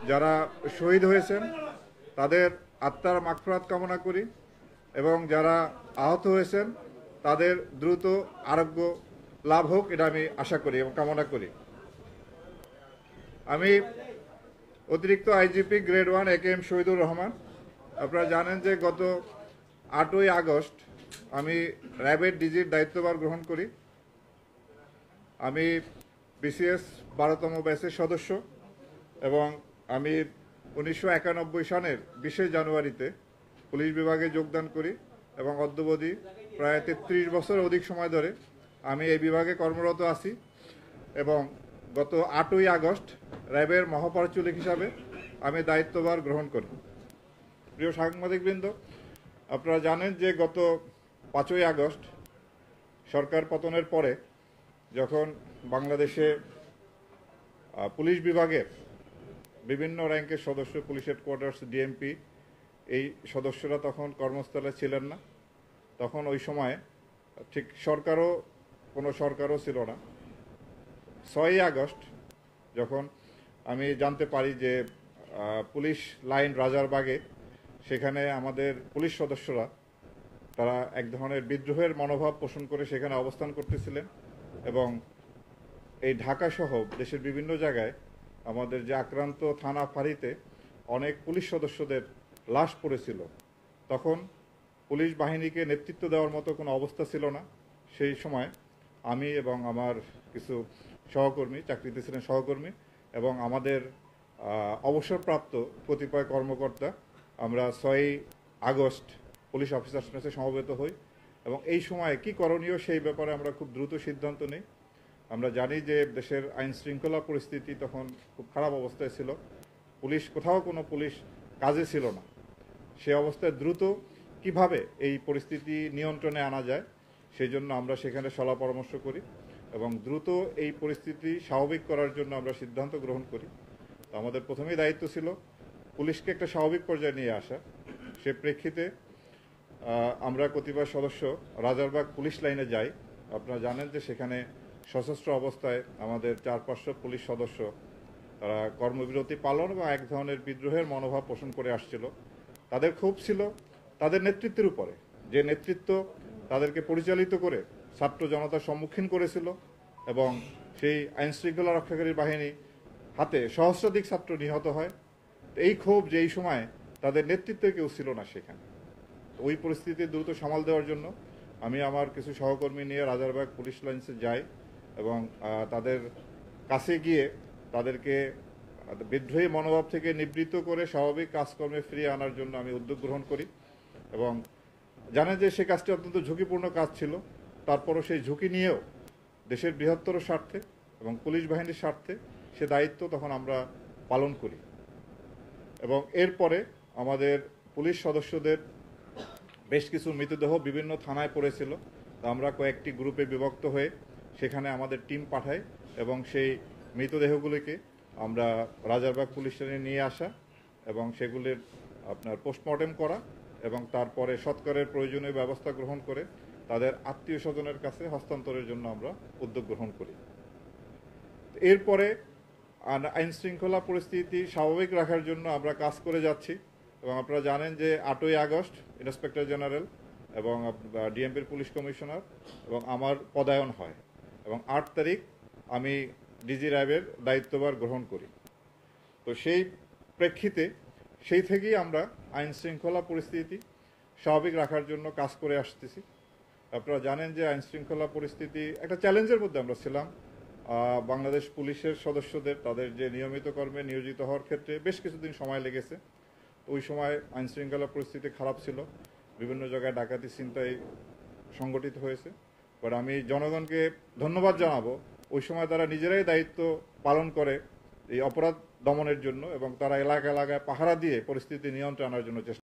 যারা শহীদ হয়েছেন তাদের আত্মার মাগফিরাত কামনা করি এবং যারা আহত হয়েছেন তাদের দ্রুত আরোগ্য লাভ হোক, এটা আমি আশা করি এবং কামনা করি। আমি অতিরিক্ত IGP grade 1 AKM Shahidur Rahman. আপনারা জানেন যে গত 8ই আগস্ট আমি র্যাবের ডিজির দায়িত্বভার গ্রহণ করি। আমি বিসিএস 12তম ব্যাচের সদস্য এবং আমি 1991 সনের 20 জানুয়ারিতে পুলিশ বিভাগে যোগদান করি এবং অদ্যাবধি প্রায় 33 বছর অধিক সময় ধরে আমি এই বিভাগে কর্মরত আছি এবং গত 8ই আগস্ট র্যাবের মহাপরিচালক হিসাবে আমি দায়িত্বভার গ্রহণ করি। প্রিয় সাংবাদিকবৃন্দ, আপনারা জানেন যে গত 5ই আগস্ট সরকার পতনের পরে যখন বাংলাদেশে পুলিশ বিভাগের বিভিন্ন র্যাঙ্কের সদস্য, পুলিশ হেডকোয়ার্টার্স, ডিএমপি, এই সদস্যরা তখন কর্মস্থলে ছিলেন না। তখন ওই সময় ঠিক কোনো সরকারও ছিল না। 6ই আগস্ট যখন আমি জানতে পারি যে পুলিশ লাইন রাজারবাগে সেখানে আমাদের পুলিশ সদস্যরা তারা এক ধরনের বিদ্রোহের মনোভাব পোষণ করে সেখানে অবস্থান করতেছিলেন এবং এই ঢাকা সহ দেশের বিভিন্ন জায়গায় আমাদের যে আক্রান্ত থানা ফাঁড়িতে অনেক পুলিশ সদস্যদের লাশ পড়েছিল। তখন পুলিশ বাহিনীকে নেতৃত্ব দেওয়ার মতো কোনো অবস্থা ছিল না। সেই সময় আমি এবং আমার কিছু সহকর্মী, চাকরিতে ছিলেন সহকর্মী, এবং আমাদের অবসরপ্রাপ্ত কতিপয় কর্মকর্তা আমরা 6ই আগস্ট পুলিশ অফিসার্স মেসে সমবেত হই এবং এই সময় কি করণীয় সেই ব্যাপারে আমরা খুব দ্রুত সিদ্ধান্ত নিই। আমরা জানি যে দেশের আইন শৃঙ্খলা পরিস্থিতি তখন খুব খারাপ অবস্থায় ছিল, কোথাও কোনো পুলিশ কাজে ছিল না। সে অবস্থায় দ্রুত কিভাবে এই পরিস্থিতি নিয়ন্ত্রণে আনা যায় সেই জন্য আমরা সেখানে সলা পরামর্শ করি এবং দ্রুত এই পরিস্থিতি স্বাভাবিক করার জন্য আমরা সিদ্ধান্ত গ্রহণ করি। তো আমাদের প্রথমেই দায়িত্ব ছিল পুলিশকে একটা স্বাভাবিক পর্যায়ে নিয়ে আসা। সে প্রেক্ষিতে আমরা কতিপয় সদস্য রাজারবাগ পুলিশ লাইনে যাই। আপনারা জানেন যে সেখানে সশস্ত্র অবস্থায় আমাদের 4-500 পুলিশ সদস্য তারা কর্মবিরতি পালন এবং এক ধরনের বিদ্রোহের মনোভাব পোষণ করে আসছিল। তাদের ক্ষোভ ছিল তাদের নেতৃত্বের উপরে, যে নেতৃত্ব তাদেরকে পরিচালিত করে ছাত্র জনতার সম্মুখীন করেছিল এবং সেই আইন শৃঙ্খলা রক্ষাকারী বাহিনী হাতে সহস্রাধিক ছাত্র নিহত হয়। এই ক্ষোভ যে এই সময় তাদের নেতৃত্বে কেউ ছিল না সেখানে, ওই পরিস্থিতি দ্রুত সামাল দেওয়ার জন্য আমি আমার কিছু সহকর্মী নিয়ে রাজারবাগ পুলিশ লাইন্সে যাই এবং তাদের কাছে গিয়ে তাদেরকে বিদ্রোহী মনোভাব থেকে নিবৃত্ত করে স্বাভাবিক কাজকর্মে ফিরিয়ে আনার জন্য আমি উদ্যোগ গ্রহণ করি এবং জানেন যে সে কাজটি অত্যন্ত ঝুঁকিপূর্ণ কাজ ছিল। তারপরও সেই ঝুঁকি নিয়েও দেশের বৃহত্তর স্বার্থে এবং পুলিশ বাহিনীর স্বার্থে সে দায়িত্ব তখন আমরা পালন করি এবং এরপরে আমাদের পুলিশ সদস্যদের বেশ কিছু মৃতদেহ বিভিন্ন থানায় পড়েছিল। আমরা কয়েকটি গ্রুপে বিভক্ত হয়ে সেখানে আমাদের টিম পাঠাই এবং সেই মৃতদেহগুলিকে আমরা রাজারবাগ পুলিশ স্টেশনে নিয়ে আসা এবং সেগুলির আপনার পোস্টমর্টেম করা এবং তারপরে সৎকারের প্রয়োজনীয় ব্যবস্থা গ্রহণ করে তাদের আত্মীয় স্বজনের কাছে হস্তান্তরের জন্য আমরা উদ্যোগ গ্রহণ করি। এরপরে আইন শৃঙ্খলা পরিস্থিতি স্বাভাবিক রাখার জন্য আমরা কাজ করে যাচ্ছি এবং আপনারা জানেন যে 8ই আগস্ট ইন্সপেক্টর জেনারেল এবং ডিএমপির পুলিশ কমিশনার এবং আমার পদায়ন হয় এবং 8 তারিখ আমি ডিজি র্যাবের দায়িত্বভার গ্রহণ করি। তো সেই প্রেক্ষিতে সেই থেকেই আমরা আইন শৃঙ্খলা পরিস্থিতি স্বাভাবিক রাখার জন্য কাজ করে আসতেছি। আপনারা জানেন যে আইন শৃঙ্খলা পরিস্থিতি একটা চ্যালেঞ্জের মধ্যে আমরা ছিলাম। বাংলাদেশ পুলিশের সদস্যদের তাদের যে নিয়মিত কর্মে নিয়োজিত হওয়ার ক্ষেত্রে বেশ কিছুদিন সময় লেগেছে। ওই সময় আইন শৃঙ্খলা পরিস্থিতি খারাপ ছিল, বিভিন্ন জায়গায় ডাকাতি ছিনতাই সংগঠিত হয়েছে। বাট আমি জনগণকে ধন্যবাদ জানাবো, ওই সময় তারা নিজেরাই দায়িত্ব পালন করে এই অপরাধ দমনের জন্য এবং তারা এলাকায় পাহারা দিয়ে পরিস্থিতি নিয়ন্ত্রণে আনার জন্য চেষ্টা